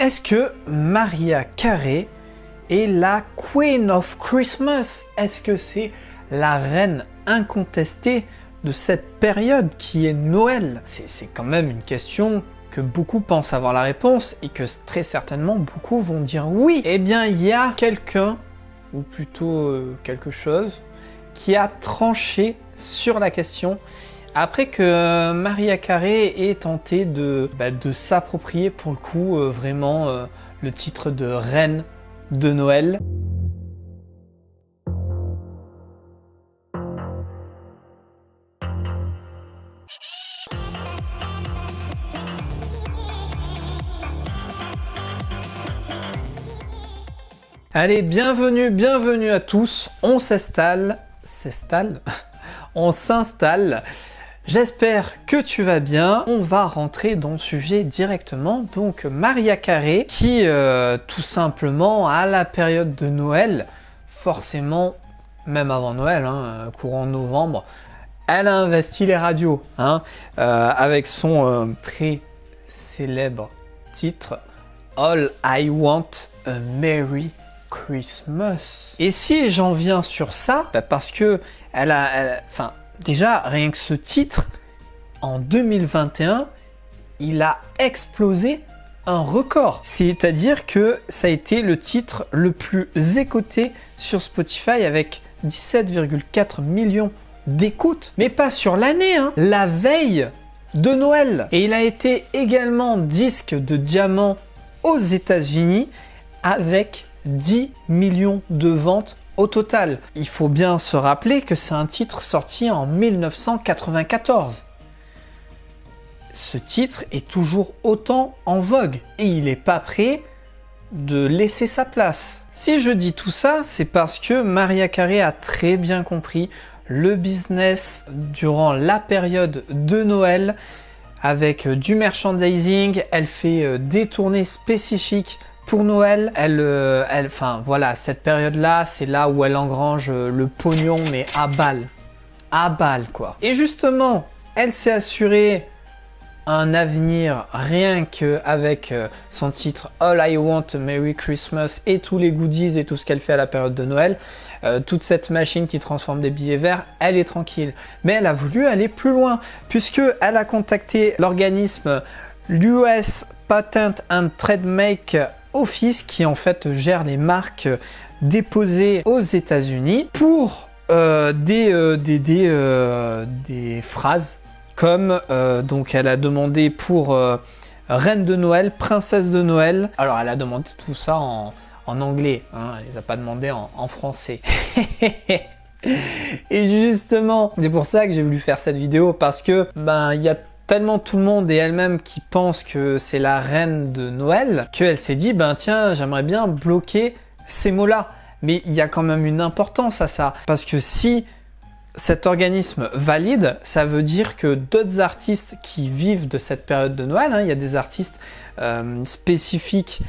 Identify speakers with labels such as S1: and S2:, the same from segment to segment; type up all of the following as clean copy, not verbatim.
S1: Est-ce que Mariah Carey est la Queen of Christmas? Est-ce que c'est la reine incontestée de cette période qui est Noël? C'est quand même une question que beaucoup pensent avoir la réponse et que très certainement beaucoup vont dire oui. Eh bien, il y a quelqu'un, ou plutôt quelque chose, qui a tranché sur la question après que Mariah Carey ait tenté de s'approprier pour le coup vraiment le titre de reine de Noël. Allez, bienvenue à tous, on s'installe, on s'installe. J'espère que tu vas bien. On va rentrer dans le sujet directement. Donc Mariah Carey qui tout simplement à la période de Noël, forcément même avant Noël, courant novembre, elle a investi les radios avec son très célèbre titre All I Want a Merry Christmas. Et si j'en viens sur ça, parce que déjà, rien que ce titre, en 2021, il a explosé un record. C'est-à-dire que ça a été le titre le plus écouté sur Spotify avec 17,4 millions d'écoutes. Mais pas sur l'année, la veille de Noël. Et il a été également disque de diamant aux États-Unis avec 10 millions de ventes au total. Il faut bien se rappeler que c'est un titre sorti en 1994. Ce titre est toujours autant en vogue et il n'est pas prêt de laisser sa place. Si je dis tout ça, c'est parce que Mariah Carey a très bien compris le business durant la période de Noël avec du merchandising. Elle fait des tournées spécifiques pour Noël. Voilà, cette période-là, c'est là où elle engrange le pognon, mais à balle quoi. Et justement, elle s'est assurée un avenir rien qu'avec son titre All I Want a Merry Christmas et tous les goodies et tout ce qu'elle fait à la période de Noël. Toute cette machine qui transforme des billets verts, elle est tranquille. Mais elle a voulu aller plus loin puisque elle a contacté l'organisme l'US Patent and Trademark Office qui en fait gère les marques déposées aux États-Unis pour des phrases comme donc elle a demandé pour reine de Noël, princesse de Noël. Alors elle a demandé tout ça en anglais, elle les a pas demandé en français. Et justement, c'est pour ça que j'ai voulu faire cette vidéo parce que il y a tellement tout le monde et elle-même qui pense que c'est la reine de Noël qu'elle s'est dit tiens, j'aimerais bien bloquer ces mots-là. Mais il y a quand même une importance à ça parce que si cet organisme valide, ça veut dire que d'autres artistes qui vivent de cette période de Noël, il y a des artistes spécifiques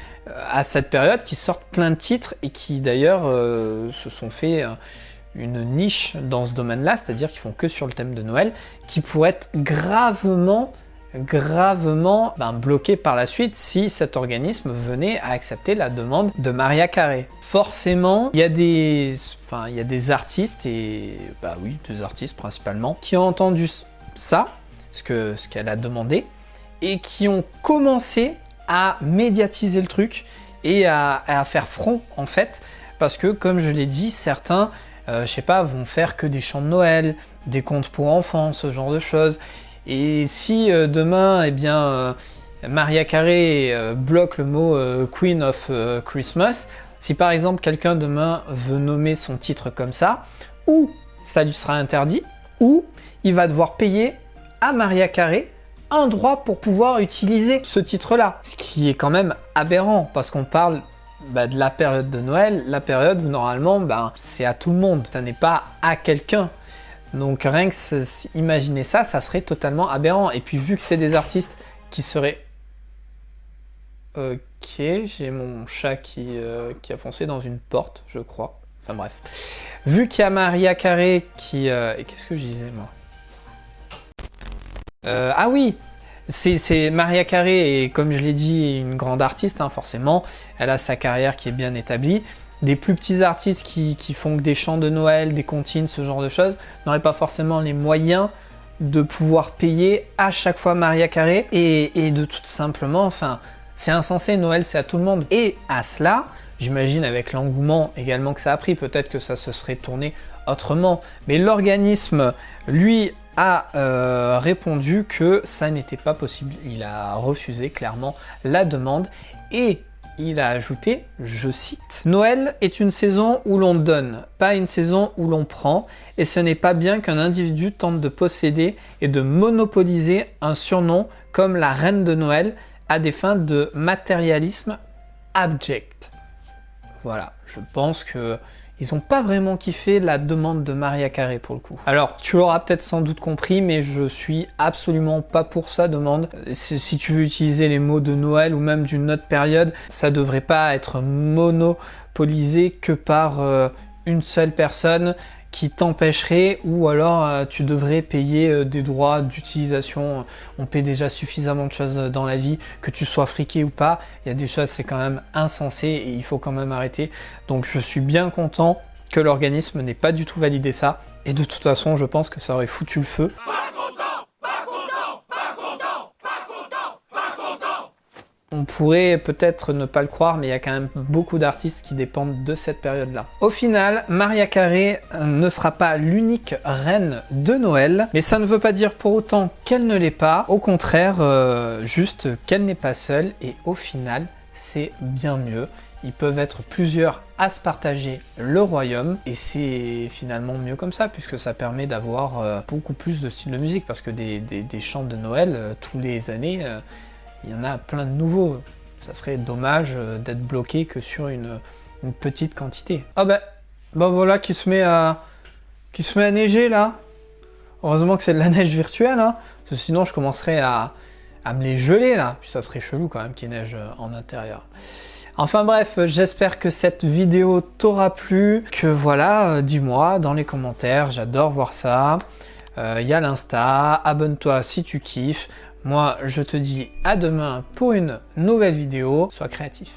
S1: à cette période qui sortent plein de titres et qui d'ailleurs se sont fait une niche dans ce domaine-là, c'est-à-dire qu'ils font que sur le thème de Noël, qui pourrait être gravement bloqué par la suite si cet organisme venait à accepter la demande de Mariah Carey. Forcément, il y a des artistes, et des artistes principalement, qui ont entendu ça, ce qu'elle a demandé, et qui ont commencé à médiatiser le truc et à faire front en fait, parce que comme je l'ai dit, certains vont faire que des chants de Noël, des contes pour enfants, ce genre de choses. Et si demain, Mariah Carey bloque le mot Queen of Christmas, si par exemple quelqu'un demain veut nommer son titre comme ça, ou ça lui sera interdit, ou il va devoir payer à Mariah Carey un droit pour pouvoir utiliser ce titre-là. Ce qui est quand même aberrant, parce qu'on parle de la période de Noël, la période où normalement c'est à tout le monde, ça n'est pas à quelqu'un. Donc rien que imaginer ça, ça serait totalement aberrant. Et puis vu que c'est des artistes qui seraient... Ok, j'ai mon chat qui a foncé dans une porte, je crois. Enfin bref. Vu qu'il y a Mariah Carey qui... Qu'est-ce que je disais moi ? Ah oui, C'est Mariah Carey, et comme je l'ai dit, une grande artiste, hein, forcément. Elle a sa carrière qui est bien établie. Des plus petits artistes qui font que des chants de Noël, des comptines, ce genre de choses, n'auraient pas forcément les moyens de pouvoir payer à chaque fois Mariah Carey. Et de tout simplement, enfin, c'est insensé, Noël c'est à tout le monde. Et à cela, j'imagine avec l'engouement également que ça a pris, peut-être que ça se serait tourné autrement. Mais l'organisme, lui, a répondu que ça n'était pas possible. Il a refusé clairement la demande et il a ajouté, je cite, « Noël est une saison où l'on donne, pas une saison où l'on prend, et ce n'est pas bien qu'un individu tente de posséder et de monopoliser un surnom comme la reine de Noël à des fins de matérialisme abject. » Voilà, je pense que ils n'ont pas vraiment kiffé la demande de Mariah Carey pour le coup. Alors, tu l'auras peut-être sans doute compris, mais je suis absolument pas pour sa demande. Si tu veux utiliser les mots de Noël ou même d'une autre période, ça devrait pas être monopolisé que par une seule personne qui t'empêcherait, ou alors tu devrais payer des droits d'utilisation. On paie déjà suffisamment de choses dans la vie, que tu sois friqué ou pas. Il y a des choses, c'est quand même insensé et il faut quand même arrêter. Donc je suis bien content que l'organisme n'ait pas du tout validé ça. Et de toute façon, je pense que ça aurait foutu le feu. On pourrait peut-être ne pas le croire, mais il y a quand même beaucoup d'artistes qui dépendent de cette période-là. Au final, Mariah Carey ne sera pas l'unique reine de Noël, mais ça ne veut pas dire pour autant qu'elle ne l'est pas. Au contraire, juste qu'elle n'est pas seule, et au final, c'est bien mieux. Ils peuvent être plusieurs à se partager le royaume, et c'est finalement mieux comme ça, puisque ça permet d'avoir beaucoup plus de styles de musique, parce que des chants de Noël, tous les années, il y en a plein de nouveaux. Ça serait dommage d'être bloqué que sur une petite quantité. Ah ben voilà qui se met à neiger là. Heureusement que c'est de la neige virtuelle, hein, parce que sinon je commencerais à me les geler là. Puis ça serait chelou quand même qu'il neige en intérieur. Enfin bref, j'espère que cette vidéo t'aura plu. Que voilà, dis-moi dans les commentaires, j'adore voir ça. Il y a l'Insta, abonne-toi si tu kiffes. Moi, je te dis à demain pour une nouvelle vidéo. Sois créatif.